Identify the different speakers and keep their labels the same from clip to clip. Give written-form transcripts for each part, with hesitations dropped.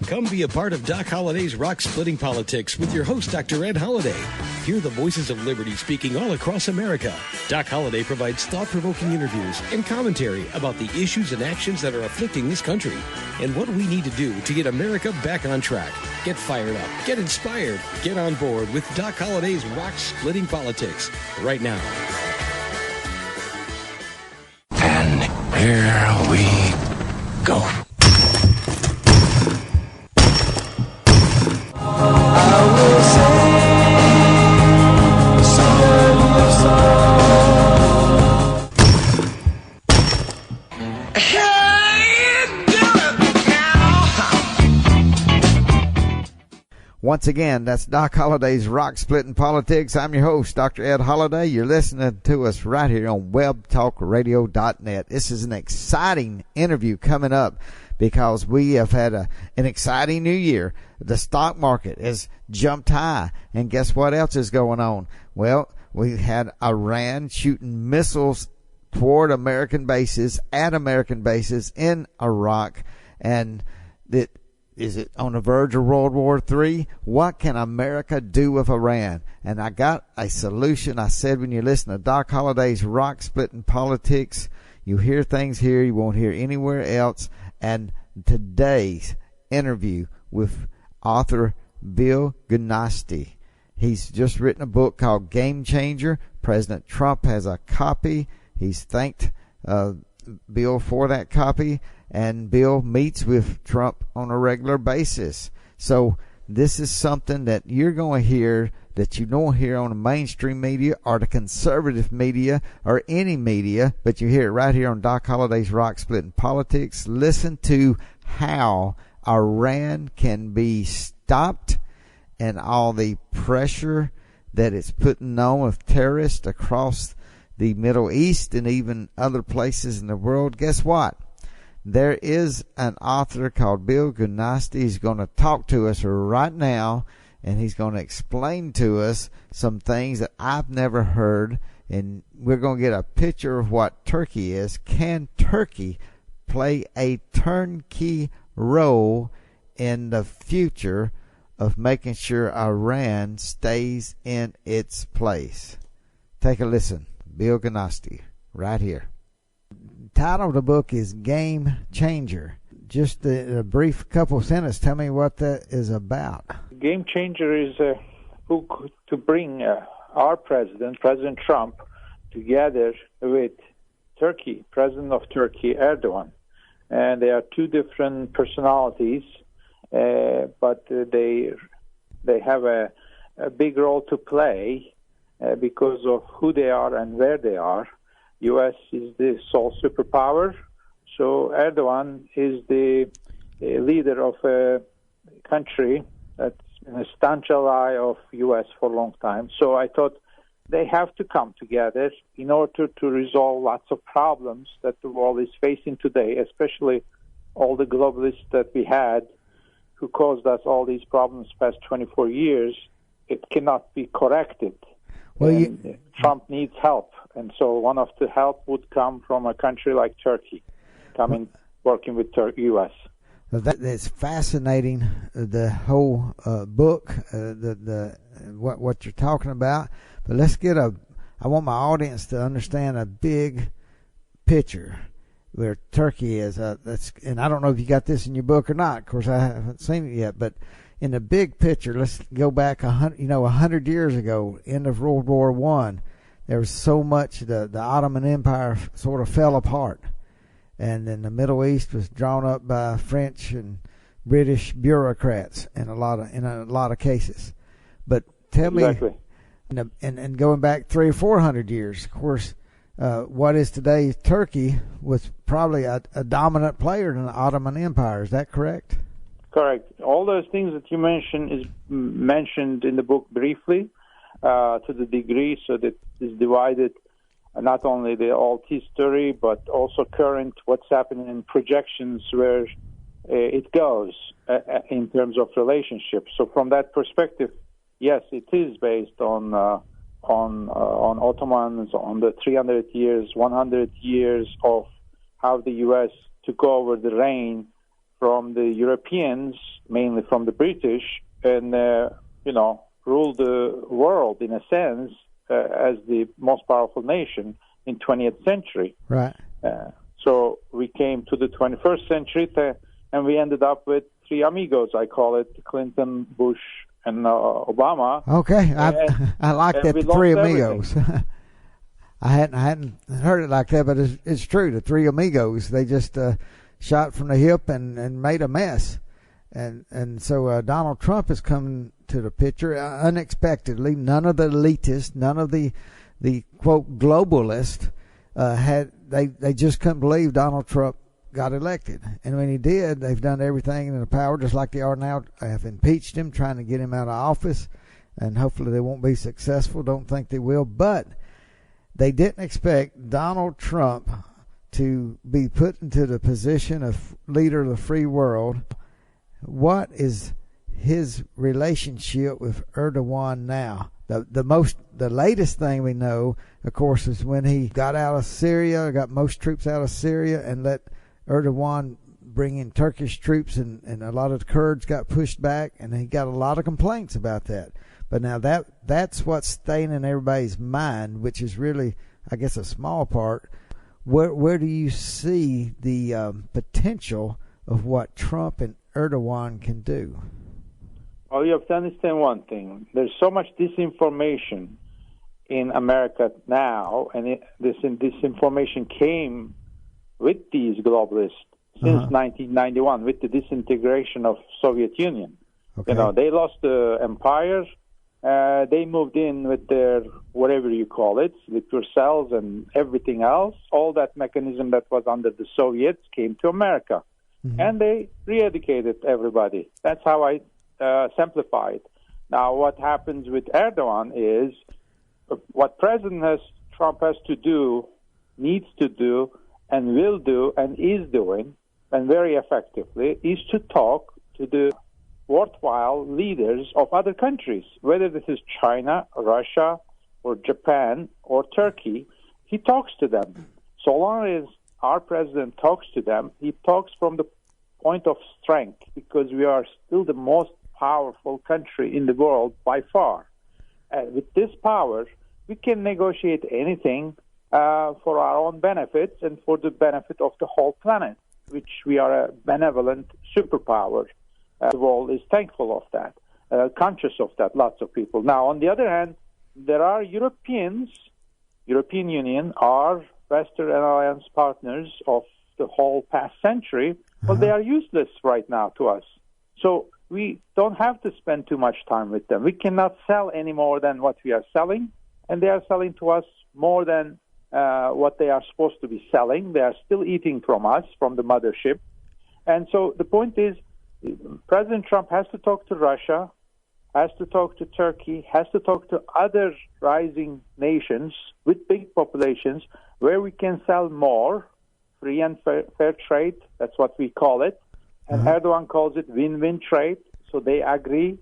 Speaker 1: Come be a part of Doc Holliday's Rock-Splitting Politics with your host, Dr. Ed Holliday. Hear the voices of liberty speaking all across America. Doc Holliday provides thought-provoking interviews and commentary about the issues and actions that are afflicting this country and what we need to do to get America back on track. Get fired up, get inspired, get on board with Doc Holliday's Rock-Splitting Politics right now.
Speaker 2: And here we go.
Speaker 3: Once again, that's Doc Holliday's Rock Splitting Politics. I'm your host, Dr. Ed Holliday. You're listening to us right here on webtalkradio.net. This is an exciting interview coming up because we have had an exciting new year. The stock market has jumped high, and guess what else is going on? Well, we had Iran shooting missiles toward American bases, at American bases in Iraq, and is it on the verge of World War III? What can America do with Iran? And I got a solution. I said when you listen to Doc Holliday's Rock Splitting Politics, you hear things here you won't hear anywhere else. And today's interview with author Bill Gunasty. He's just written a book called Game Changer. President Trump has a copy. He's thanked Bill for that copy. And Bill meets with Trump on a regular basis. So this is something that you're going to hear that you don't hear on the mainstream media or the conservative media or any media, but you hear it right here on Doc Holliday's Rock Splitting Politics. Listen to how Iran can be stopped and all the pressure that it's putting on with terrorists across the Middle East and even other places in the world. Guess what? There is an author called Bill Gunasty. He's going to talk to us right now, and he's going to explain to us some things that I've never heard, and we're going to get a picture of what Turkey is. Can Turkey play a turnkey role in the future of making sure Iran stays in its place? Take a listen. Bill Gunasty, right here. Title of the book is Game Changer. Just a brief couple sentences. Tell me what that is about.
Speaker 4: Game Changer is a book to bring our President Trump, together with Turkey, President of Turkey, Erdogan. And they are two different personalities, but they have a big role to play because of who they are and where they are. U.S. is the sole superpower, so Erdogan is the leader of a country that's been a staunch ally of U.S. for a long time. So I thought they have to come together in order to resolve lots of problems that the world is facing today, especially all the globalists that we had who caused us all these problems past 24 years. It cannot be corrected. Well, Trump needs help, and so one of the help would come from a country like Turkey, working with U.S.
Speaker 3: That's fascinating. The whole book, what you're talking about. But let's get I want my audience to understand a big picture where Turkey is. And I don't know if you got this in your book or not. Of course, I haven't seen it yet, but. In the big picture, let's go back 100 years ago, end of World War I. There was so much the Ottoman Empire sort of fell apart, and then the Middle East was drawn up by French and British bureaucrats in a lot of cases. But tell
Speaker 4: exactly.
Speaker 3: me, and going back 300 or 400 years, of course, what is today Turkey was probably a dominant player in the Ottoman Empire. Is that correct?
Speaker 4: Correct. All those things that you mentioned is mentioned in the book briefly, to the degree so that it's divided not only the old history but also current, what's happening in projections where it goes in terms of relationships. So from that perspective, yes, it is based on Ottomans, on the 300 years, 100 years of how the U.S. took over the reign from the Europeans, mainly from the British, and, rule the world, in a sense, as the most powerful nation in 20th century.
Speaker 3: Right.
Speaker 4: So we came to the 21st century, and we ended up with three amigos, I call it, Clinton, Bush, and Obama.
Speaker 3: Okay, I like that, the three amigos. I hadn't heard it like that, but it's true. The three amigos, they just shot from the hip and made a mess. And so Donald Trump is coming to the picture unexpectedly. None of the elitists, none of the quote globalists they just couldn't believe Donald Trump got elected. And when he did, they've done everything in their power, just like they are now. They have impeached him, trying to get him out of office, and hopefully they won't be successful. Don't think they will, but they didn't expect Donald Trump to be put into the position of leader of the free world. What is his relationship with Erdogan now? The latest thing we know, of course, is when he got out of Syria, got most troops out of Syria, and let Erdogan bring in Turkish troops, and a lot of the Kurds got pushed back, and he got a lot of complaints about that. But now that's what's staying in everybody's mind, which is really, I guess, a small part. Where do you see the potential of what Trump and Erdogan can do?
Speaker 4: Well, you have to understand one thing. There's so much disinformation in America now, and this disinformation came with these globalists since 1991, with the disintegration of Soviet Union.
Speaker 3: Okay.
Speaker 4: They lost the empire. They moved in with their, whatever you call it, liquor cells and everything else. All that mechanism that was under the Soviets came to America. Mm-hmm. And they re-educated everybody. That's how I simplify it. Now, what happens with Erdogan is what President Trump has to do, needs to do, and will do, and is doing, and very effectively, is to talk to the worthwhile leaders of other countries, whether this is China, Russia, or Japan, or Turkey. He talks to them. So long as our president talks to them, he talks from the point of strength, because we are still the most powerful country in the world by far. With this power, we can negotiate anything for our own benefits and for the benefit of the whole planet, which we are a benevolent superpower. The world is thankful of that, conscious of that, lots of people. Now, on the other hand, there are European Union, our Western alliance partners of the whole past century, but they are useless right now to us. So we don't have to spend too much time with them. We cannot sell any more than what we are selling, and they are selling to us more than what they are supposed to be selling. They are still eating from us, from the mothership. And so the point is, President Trump has to talk to Russia, has to talk to Turkey, has to talk to other rising nations with big populations where we can sell more, free and fair trade, that's what we call it. And Erdogan calls it win-win trade. So they agree,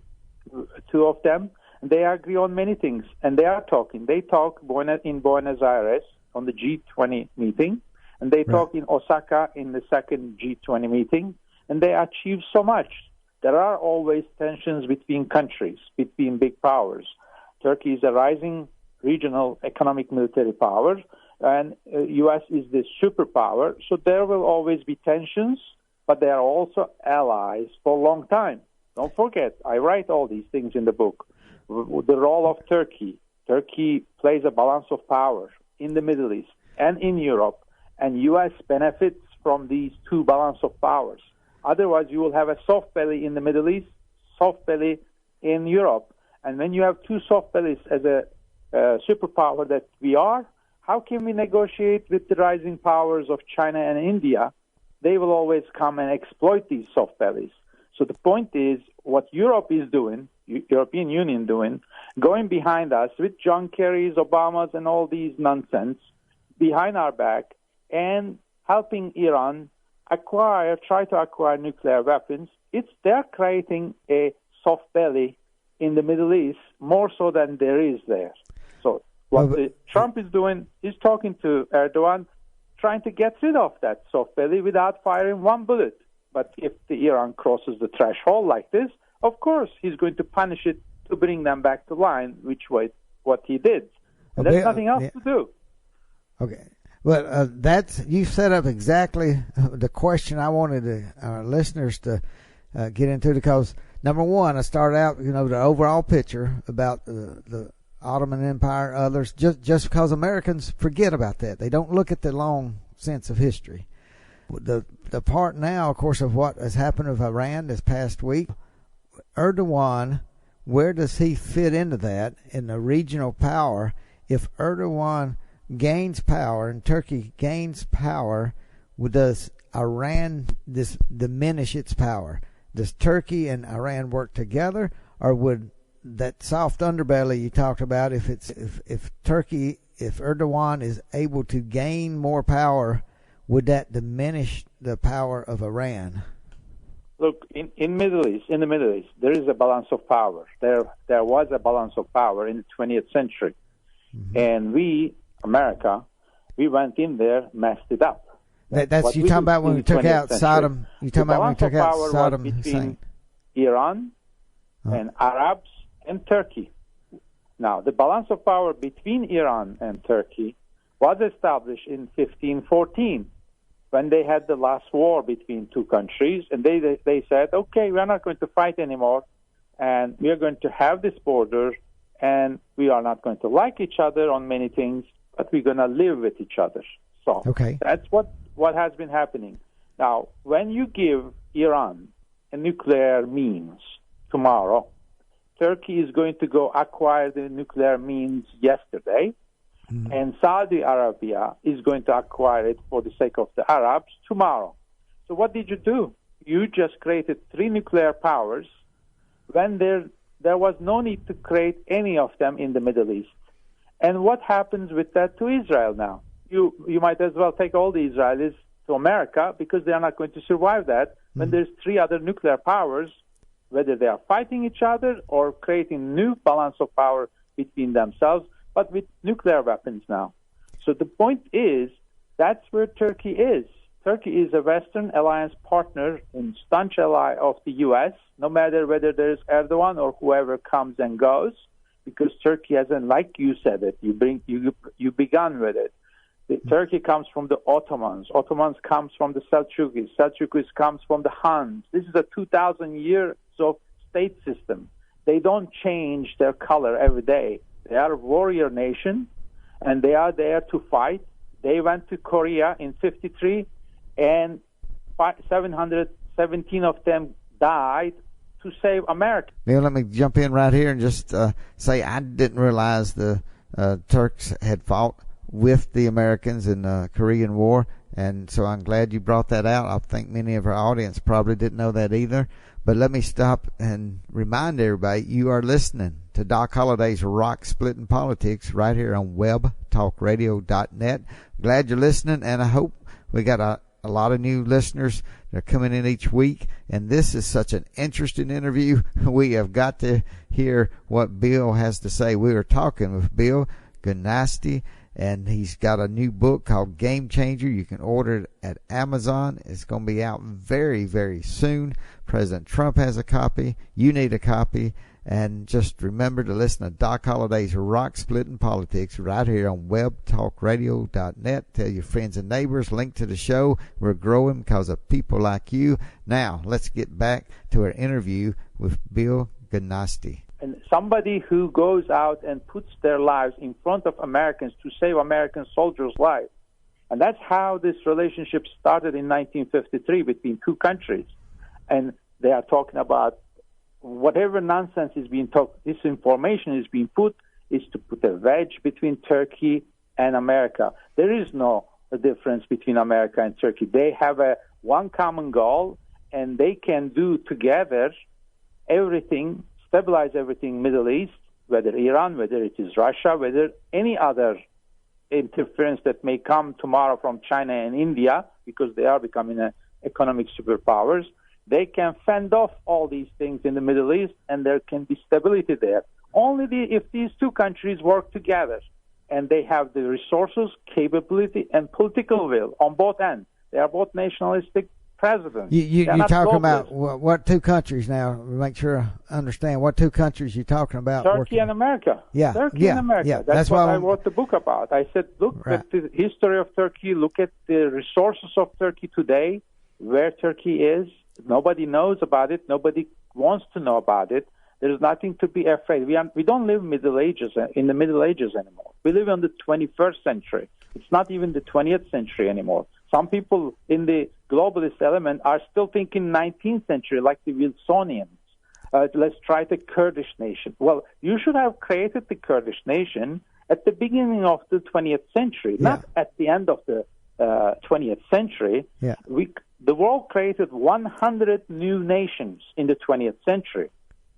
Speaker 4: two of them, and they agree on many things. And they are talking. They talk in Buenos Aires on the G20 meeting, and they talk in Osaka in the second G20 meeting, and they achieve so much. There are always tensions between countries, between big powers. Turkey is a rising regional economic military power, and U.S. is the superpower. So there will always be tensions, but they are also allies for a long time. Don't forget, I write all these things in the book. The role of Turkey. Turkey plays a balance of power in the Middle East and in Europe, and U.S. benefits from these two balance of powers. Otherwise, you will have a soft belly in the Middle East, soft belly in Europe. And when you have two soft bellies as a superpower that we are, how can we negotiate with the rising powers of China and India? They will always come and exploit these soft bellies. So the point is, what Europe is doing, European Union doing, going behind us with John Kerry's, Obama's, and all these nonsense behind our back, and helping Iran try to acquire nuclear weapons. They're creating a soft belly in the Middle East more so than there is there. So what Trump is doing is talking to Erdogan, trying to get rid of that soft belly without firing one bullet. But if the Iran crosses the threshold like this, of course he's going to punish it to bring them back to line, which was what he did. And there's nothing else to do.
Speaker 3: Okay. Well, you set up exactly the question I wanted our listeners to get into, because number one, I started out, the overall picture about the Ottoman Empire, others, just because Americans forget about that. They don't look at the long sense of history. The part now, of course, of what has happened with Iran this past week, Erdogan, where does he fit into that in the regional power? If Erdogan gains power and Turkey gains power, does Iran diminish its power? Does Turkey and Iran work together, or would that soft underbelly you talked about, if Erdogan is able to gain more power, would that diminish the power of Iran?
Speaker 4: Look, in the Middle East, there is a balance of power. There was a balance of power in the 20th century. Mm-hmm. And we, America, we went in there, messed it up.
Speaker 3: That's you talking about when we took out Saddam. You talking about when we took out Saddam Hussein?
Speaker 4: Iran and Arabs and Turkey. Now, the balance of power between Iran and Turkey was established in 1514 when they had the last war between two countries, and they said, okay, we're not going to fight anymore, and we are going to have this border, and we are not going to like each other on many things, but we're going to live with each other. So that's what has been happening. Now, when you give Iran a nuclear means tomorrow, Turkey is going to go acquire the nuclear means yesterday, and Saudi Arabia is going to acquire it for the sake of the Arabs tomorrow. So what did you do? You just created three nuclear powers when there was no need to create any of them in the Middle East. And what happens with that to Israel now? You might as well take all the Israelis to America, because they are not going to survive that when there's three other nuclear powers, whether they are fighting each other or creating new balance of power between themselves, but with nuclear weapons now. So the point is, that's where Turkey is. Turkey is a Western alliance partner and staunch ally of the U.S., no matter whether there's Erdogan or whoever comes and goes, because Turkey hasn't, like you said it, you began with it. Turkey comes from the Ottomans. Ottomans comes from the Selçukis. Selçukis comes from the Huns. This is a 2,000 years of state system. They don't change their color every day. They are a warrior nation, and they are there to fight. They went to Korea in 1953, and 717 of them died to save America.
Speaker 3: Neil, let me jump in right here and just say I didn't realize the Turks had fought with the Americans in the Korean War, and so I'm glad you brought that out. I think many of our audience probably didn't know that either. But let me stop and remind everybody, you are listening to Doc Holliday's Rock Splitting Politics right here on webtalkradio.net. Glad you're listening, and I hope we got a lot of new listeners that are coming in each week. And this is such an interesting interview. We have got to hear what Bill has to say. We were talking with Bill Gunasty, and he's got a new book called Game Changer. You can order it at Amazon. It's going to be out very, very soon. President Trump has a copy. You need a copy. And just remember to listen to Doc Holliday's Rock Splitting Politics right here on webtalkradio.net. Tell your friends and neighbors. Link to the show. We're growing because of people like you. Now, let's get back to our interview with Bill Gunasty.
Speaker 4: And somebody who goes out and puts their lives in front of Americans to save American soldiers' lives. And that's how this relationship started in 1953 between two countries. And they are talking about whatever nonsense is being talked, disinformation is being put, is to put a wedge between Turkey and America. There is no difference between America and Turkey. They have one common goal, and they can do together everything, stabilize everything Middle East, whether Iran, whether it is Russia, whether any other interference that may come tomorrow from China and India, because they are becoming economic superpowers. They can fend off all these things in the Middle East, and there can be stability there. Only if these two countries work together, and they have the resources, capability, and political will on both ends. They are both nationalistic presidents.
Speaker 3: You're talking about
Speaker 4: globalists.
Speaker 3: what two countries now? Make sure I understand. What two countries you're talking about?
Speaker 4: Turkey and America.
Speaker 3: Yeah,
Speaker 4: Turkey and America.
Speaker 3: Yeah.
Speaker 4: That's what I wrote the book about. I said, look
Speaker 3: Right.
Speaker 4: at the history of Turkey. Look at the resources of Turkey today, where Turkey is. Nobody knows about it. Nobody wants to know about it. There's nothing to be afraid. We don't live in the Middle Ages anymore. We live in the 21st century. It's not even the 20th century anymore. Some people in the globalist element are still thinking 19th century, like the Wilsonians. Let's try the Kurdish nation. Well, you should have created the Kurdish nation at the beginning of the 20th century, not at the end of the 20th century.
Speaker 3: Yeah.
Speaker 4: The world created 100 new nations in the 20th century.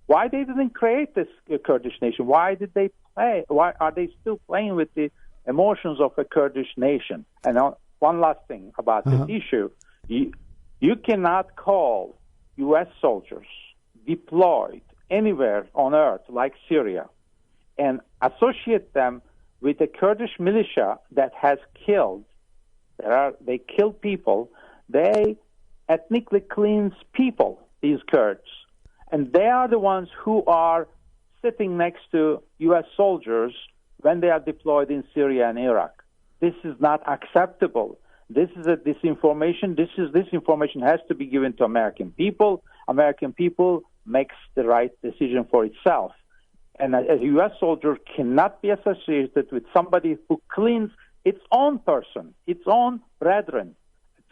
Speaker 4: Why they didn't create this Kurdish nation? Why did they play? Why are they still playing with the emotions of a Kurdish nation? And one last thing about this issue. You cannot call U.S. soldiers deployed anywhere on earth like Syria and associate them with a Kurdish militia that has killed. They kill people. They ethnically cleanse people, these Kurds. And they are the ones who are sitting next to U.S. soldiers when they are deployed in Syria and Iraq. This is not acceptable. This is a disinformation. This information has to be given to American people. American people makes the right decision for itself. And a U.S. soldier cannot be associated with somebody who cleans its own person, its own brethren.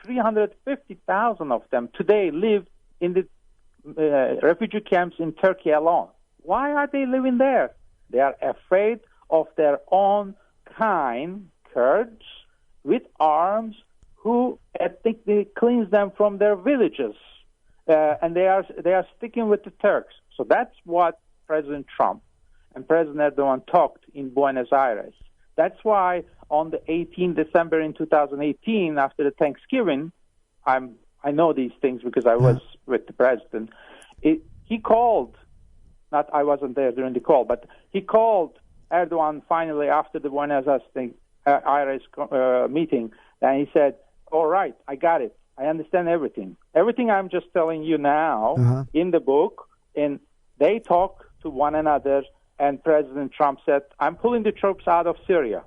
Speaker 4: 350,000 of them today live in the refugee camps in Turkey alone. Why are they living there? They are afraid of their own kind, Kurds, with arms, who ethnically cleanse them from their villages, and they are sticking with the Turks. So that's what President Trump and President Erdogan talked in Buenos Aires. That's why on the 18th December in 2018, after the Thanksgiving, I know these things because I was with the president. He called, not I wasn't there during the call, but he called Erdogan finally after the Buenos Aires meeting, and he said, all right, I got it. I understand everything. Everything I'm just telling you now in the book, and they talk to one another, and President Trump said, I'm pulling the troops out of Syria.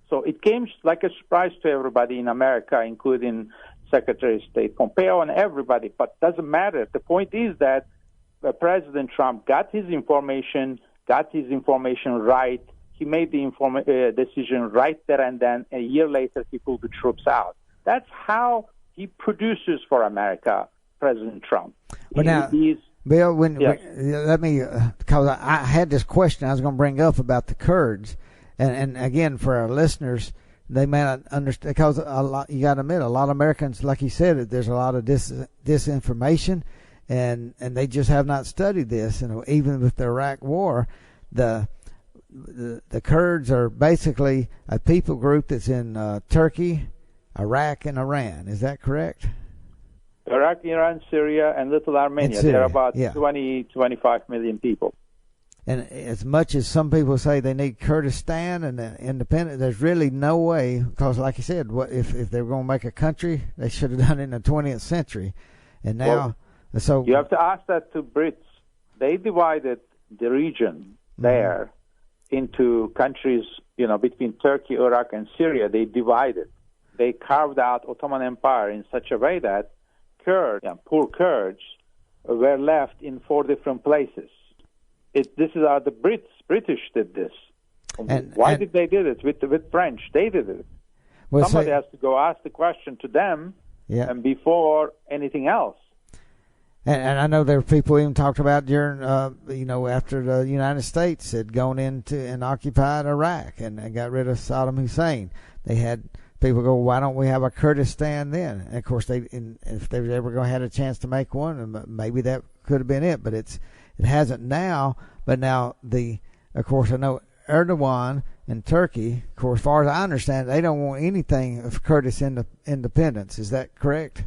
Speaker 4: So it came like a surprise to everybody in America, including Secretary of State Pompeo and everybody, but doesn't matter. The point is that President Trump got his information right. He made the decision right there and then. A year later, he pulled the troops out. That's how he produces for America, President Trump.
Speaker 3: But now, Bill, let me, because I had this question I was going to bring up about the Kurds, and again, for our listeners, they may not understand, because you got to admit, a lot of Americans, like you said, there's a lot of disinformation, and they just have not studied this. And even with the Iraq War, the Kurds are basically a people group that's in Turkey, Iraq, and Iran. Is that correct?
Speaker 4: Iraq, Iran, Syria, and Little Armenia. There are about 20, 25 million people.
Speaker 3: And as much as some people say they need Kurdistan and independent, there's really no way, because like you said, if they were going to make a country, they should have done it in the 20th century. And now, so
Speaker 4: you have to ask that to Brits. They divided the region there into countries, between Turkey, Iraq, and Syria. They divided. They carved out Ottoman Empire in such a way that poor Kurds were left in 4 different places. The British did this. Why did they do it with French? They did it. Well, somebody has to go ask the question to them, and before anything else.
Speaker 3: And I know there were people even talked about during, after the United States had gone into and occupied Iraq and got rid of Saddam Hussein. They had people go, why don't we have a Kurdistan then? And of course, if they were ever going to have a chance to make one, maybe that could have been it. But it hasn't now. But now of course, I know Erdogan and Turkey, of course, as far as I understand, they don't want anything of Kurdish independence. Is that correct?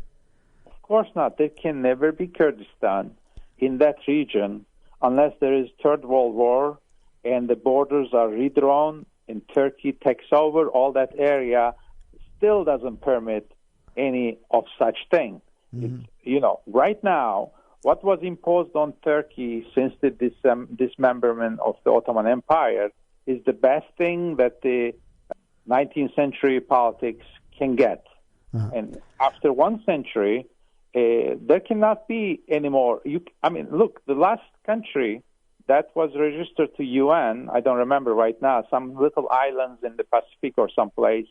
Speaker 4: Of course not. There can never be Kurdistan in that region unless there is Third World War and the borders are redrawn and Turkey takes over all that area. Still doesn't permit any of such thing. Right now, what was imposed on Turkey since the dismemberment of the Ottoman Empire is the best thing that the 19th century politics can get. And after 1 century, there cannot be any more. Look, the last country that was registered to UN, I don't remember right now, some little islands in the Pacific or someplace.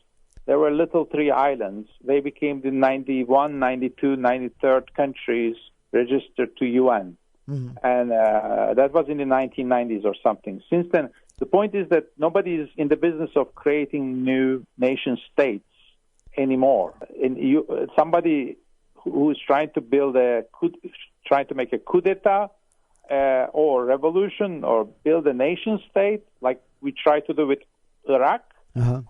Speaker 4: There were little 3 islands. They became the 91, 92, 93rd countries registered to UN. And that was in the 1990s or something. Since then, the point is that nobody is in the business of creating new nation states anymore. And somebody who is trying to make a coup d'etat or revolution or build a nation state, like we tried to do with Iraq.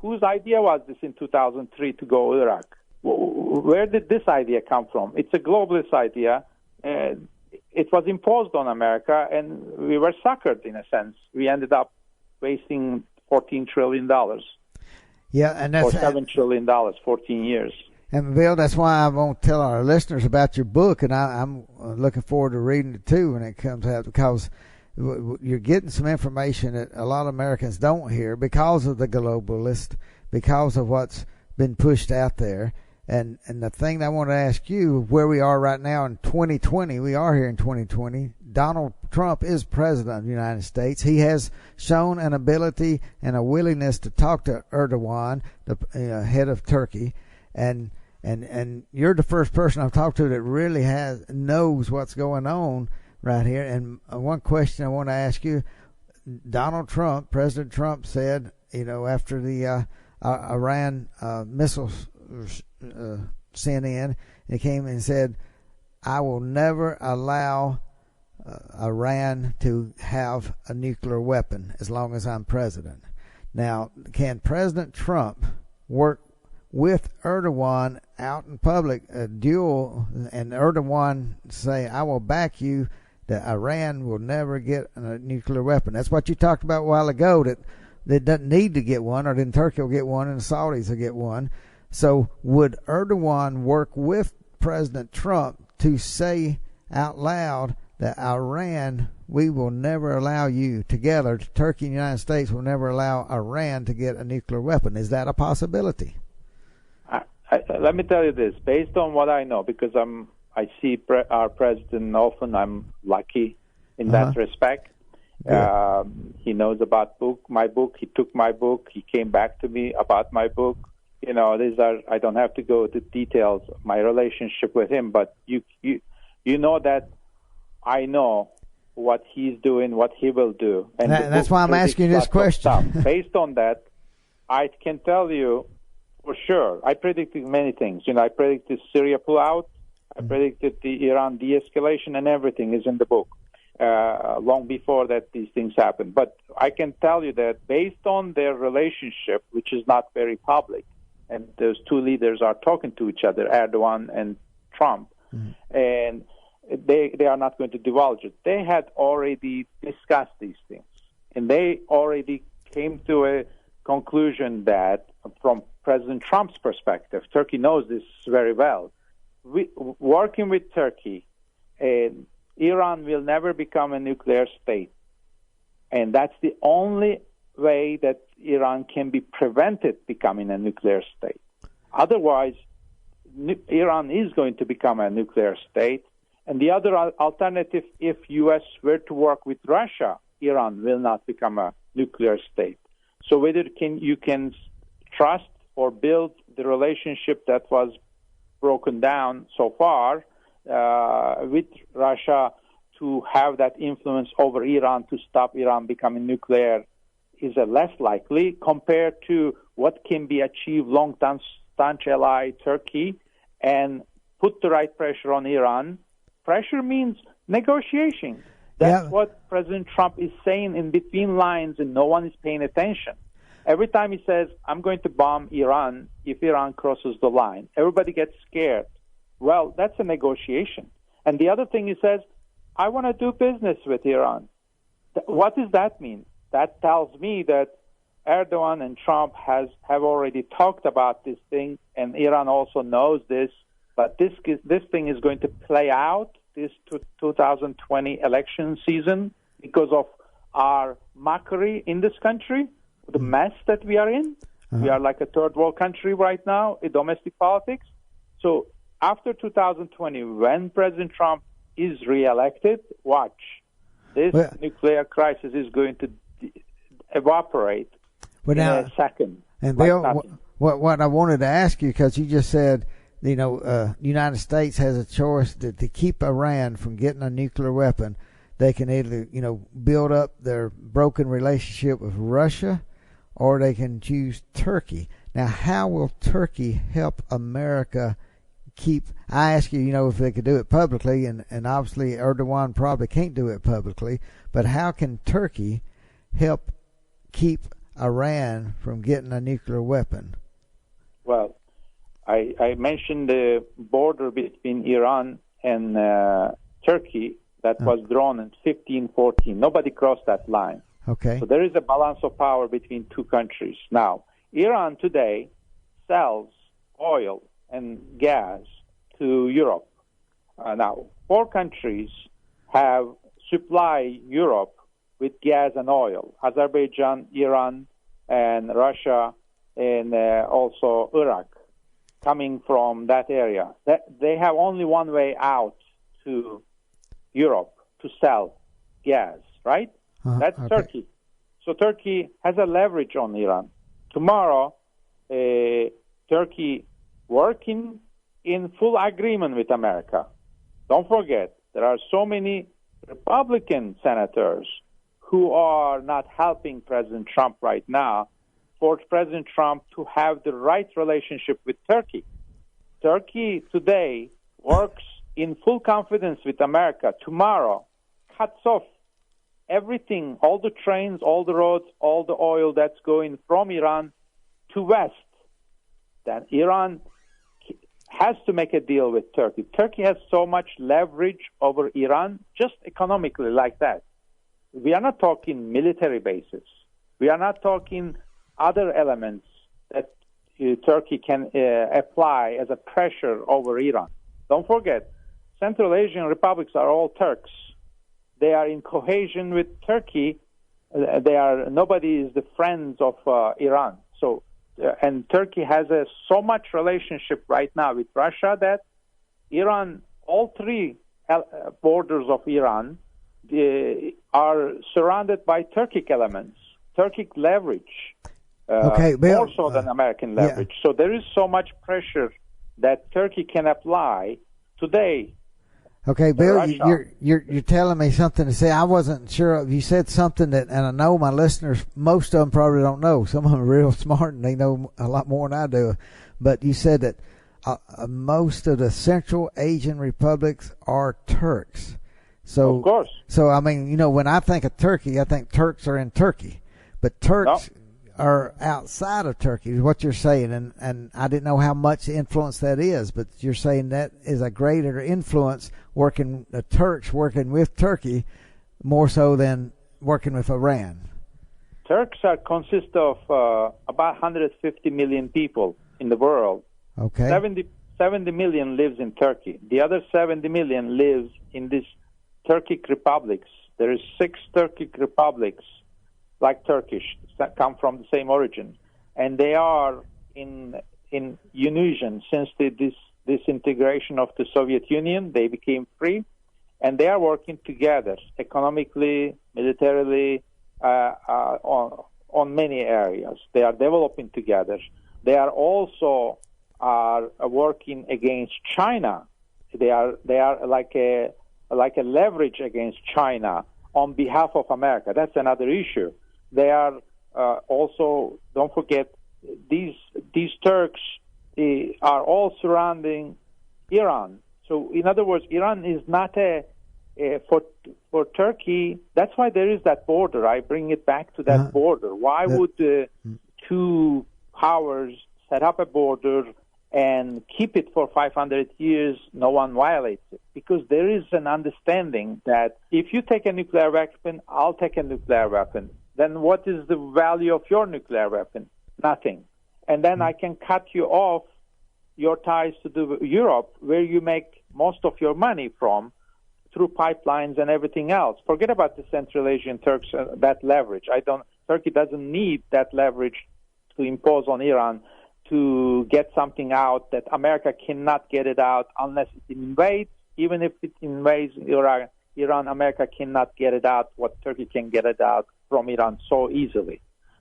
Speaker 4: Whose idea was this in 2003 to go Iraq? Where did this idea come from? It's a globalist idea. It was imposed on America, and we were suckered in a sense. We ended up wasting $14 trillion.
Speaker 3: Yeah, and that's
Speaker 4: or $7 trillion, 14 years.
Speaker 3: And Bill, that's why I want to tell our listeners about your book, and I'm looking forward to reading it too when it comes out, because you're getting some information that a lot of Americans don't hear because of the globalist, because of what's been pushed out there. And the thing that I want to ask you, where we are right now in 2020, we are here in 2020. Donald Trump is president of the United States. He has shown an ability and a willingness to talk to Erdogan, the head of Turkey, and you're the first person I've talked to that really knows what's going on right here. And one question I want to ask you: President Trump said, after the Iran missiles sent in, he came and said, "I will never allow Iran to have a nuclear weapon as long as I'm president." Now, can President Trump work with Erdogan out in public, a duel, and Erdogan say, "I will back you, that Iran will never get a nuclear weapon"? That's what you talked about a while ago, that they doesn't need to get one, or then Turkey will get one and the Saudis will get one. So would Erdogan work with President Trump to say out loud that Iran, we will never allow you, together, Turkey and the United States will never allow Iran to get a nuclear weapon? Is that a possibility?
Speaker 4: Let me tell you this, based on what I know, because I see our president often. I'm lucky in that respect. He knows about my book. He took my book. He came back to me about my book. I don't have to go into details of my relationship with him, but you know that I know what he's doing, what he will do. And
Speaker 3: that's why I'm asking this question.
Speaker 4: Based on that, I can tell you for sure, I predicted many things. I predicted Syria pullout. I predicted the Iran de-escalation, and everything is in the book long before that these things happened. But I can tell you that based on their relationship, which is not very public, and those two leaders are talking to each other, Erdogan and Trump, and they are not going to divulge it. They had already discussed these things, and they already came to a conclusion that, from President Trump's perspective, Turkey knows this very well. Working with Turkey, Iran will never become a nuclear state, and that's the only way that Iran can be prevented becoming a nuclear state. Otherwise, Iran is going to become a nuclear state. And the other alternative, if U.S. were to work with Russia, Iran will not become a nuclear state. So whether you can trust or build the relationship that was broken down so far with Russia to have that influence over Iran to stop Iran becoming nuclear is less likely compared to what can be achieved long-term staunch ally Turkey and put the right pressure on Iran. Pressure means negotiation. That's what President Trump is saying in between lines, and no one is paying attention. Every time he says, "I'm going to bomb Iran if Iran crosses the line," everybody gets scared. Well, that's a negotiation. And the other thing he says, "I want to do business with Iran." What does that mean? That tells me that Erdogan and Trump have already talked about this thing, and Iran also knows this, But this thing is going to play out this 2020 election season because of our mockery in this country, the mess that we are in. We are like a third world country right now in domestic politics. So after 2020, when President Trump is reelected, watch. This nuclear crisis is going to evaporate in a second.
Speaker 3: And Bill, what I wanted to ask you, because you just said, United States has a choice to keep Iran from getting a nuclear weapon. They can either, build up their broken relationship with Russia, or they can choose Turkey. Now, how will Turkey help America I ask you, if they could do it publicly, and obviously Erdogan probably can't do it publicly, but how can Turkey help keep Iran from getting a nuclear weapon?
Speaker 4: Well, I mentioned the border between Iran and Turkey that was drawn in 1514. Nobody crossed that line.
Speaker 3: Okay.
Speaker 4: So there is a balance of power between two countries. Now, Iran today sells oil and gas to Europe. Now, 4 countries have supplied Europe with gas and oil: Azerbaijan, Iran, and Russia, and also Iraq, coming from that area. They have only one way out to Europe to sell gas, right? That's okay. Turkey. So Turkey has a leverage on Iran. Tomorrow, Turkey working in full agreement with America. Don't forget, there are so many Republican senators who are not helping President Trump right now for President Trump to have the right relationship with Turkey. Turkey today works in full confidence with America. Tomorrow, cuts off everything, all the trains, all the roads, all the oil that's going from Iran to West. Then Iran has to make a deal with Turkey. Turkey has so much leverage over Iran, just economically like that. We are not talking military bases. We are not talking other elements that Turkey can apply as a pressure over Iran. Don't forget, Central Asian republics are all Turks. They are in cohesion with Turkey. Nobody is the friends of Iran. So, and Turkey has so much relationship right now with Russia that Iran, all 3 borders of Iran are surrounded by Turkic elements, Turkic leverage,
Speaker 3: Bill,
Speaker 4: more so than American leverage. Yeah. So there is so much pressure that Turkey can apply today.
Speaker 3: Okay, Bill, you're telling me something to say. I wasn't sure of. You said something that, and I know my listeners, most of them probably don't know. Some of them are real smart and they know a lot more than I do. But you said that most of the Central Asian republics are Turks. So,
Speaker 4: of course.
Speaker 3: So, I mean, when I think of Turkey, I think Turks are in Turkey. But Turks are outside of Turkey, is what you're saying. And I didn't know how much influence that is, but you're saying that is a greater influence the Turks working with Turkey more so than working with Iran.
Speaker 4: Turks consist of about 150 million people in the world.
Speaker 3: Okay.
Speaker 4: 70 million lives in Turkey. The other 70 million lives in these Turkic republics. There is 6 Turkic republics like Turkish that come from the same origin, and they are in unison since this disintegration of the Soviet Union. They became free, and they are working together economically, militarily, on many areas. They are developing together. They are also working against China. They are like a leverage against China on behalf of America. That's another issue. They are also, don't forget, these Turks are all surrounding Iran. So, in other words, Iran is not for Turkey. That's why there is that border. I bring it back to that border. Why would 2 powers set up a border and keep it for 500 years? No one violates it, because there is an understanding that if you take a nuclear weapon, I'll take a nuclear weapon. Then what is the value of your nuclear weapon? Nothing. And then I can cut you off your ties to Europe, where you make most of your money from, through pipelines and everything else. Forget about the Central Asian Turks, that leverage. Turkey doesn't need that leverage to impose on Iran to get something out that America cannot get it out unless it invades. Even if it invades Iran, America cannot get it out what Turkey can get it out from Iran so easily.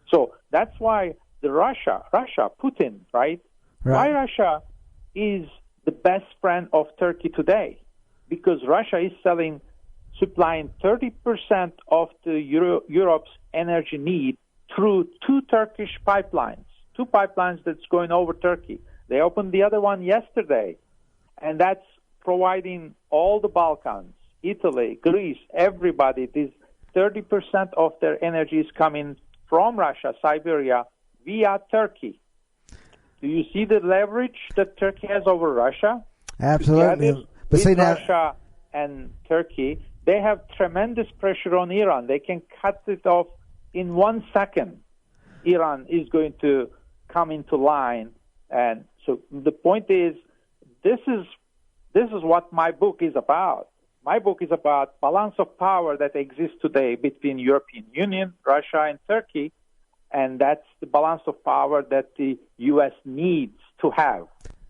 Speaker 4: So that's why Russia, Putin, right? Why Russia is the best friend of Turkey today? Because Russia is supplying 30% of the Europe's energy need through two Turkish pipelines, two pipelines that's going over Turkey. They opened the other one yesterday, and that's providing all the Balkans, Italy, Greece, everybody. This 30% of their energy is coming from Russia, Siberia, via Turkey. Do you see the leverage that Turkey has over Russia?
Speaker 3: Absolutely. But
Speaker 4: with Russia and Turkey, they have tremendous pressure on Iran. They can cut it off in 1 second. Iran is going to come into line. And so the point is, this is what my book is about. My book is about balance of power that exists today between European Union, Russia, and Turkey, and that's the balance of power that the U.S. needs to have.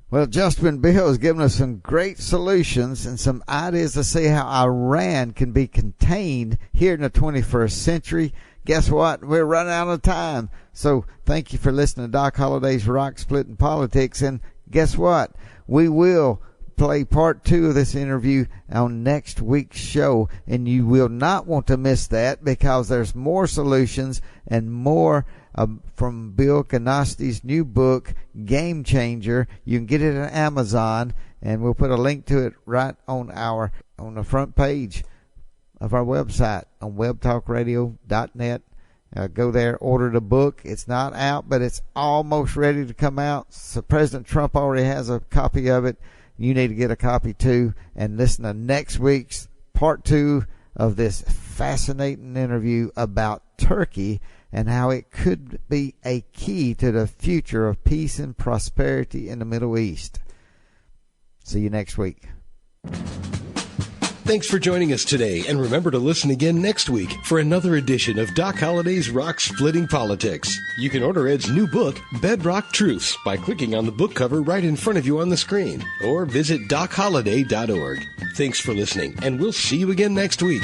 Speaker 3: Well, Justin Bill has given us some great solutions and some ideas to see how Iran can be contained here in the 21st century. Guess what? We're running out of time. So thank you for listening to Doc Holliday's Rock Splitting Politics. And guess what? We will play part 2 of this interview on next week's show, and you will not want to miss that, because there's more solutions and more from Bill Kanasti's new book, Game Changer. You can get it on Amazon, and we'll put a link to it right on the front page of our website on webtalkradio.net. Go there, order the book. It's not out, but it's almost ready to come out. So President Trump already has a copy of it. You need to get a copy too, and listen to next week's part 2 of this fascinating interview about Turkey and how it could be a key to the future of peace and prosperity in the Middle East. See you next week.
Speaker 1: Thanks for joining us today, and remember to listen again next week for another edition of Doc Holliday's Rock Splitting Politics. You can order Ed's new book, Bedrock Truths, by clicking on the book cover right in front of you on the screen, or visit DocHolliday.org. Thanks for listening, and we'll see you again next week.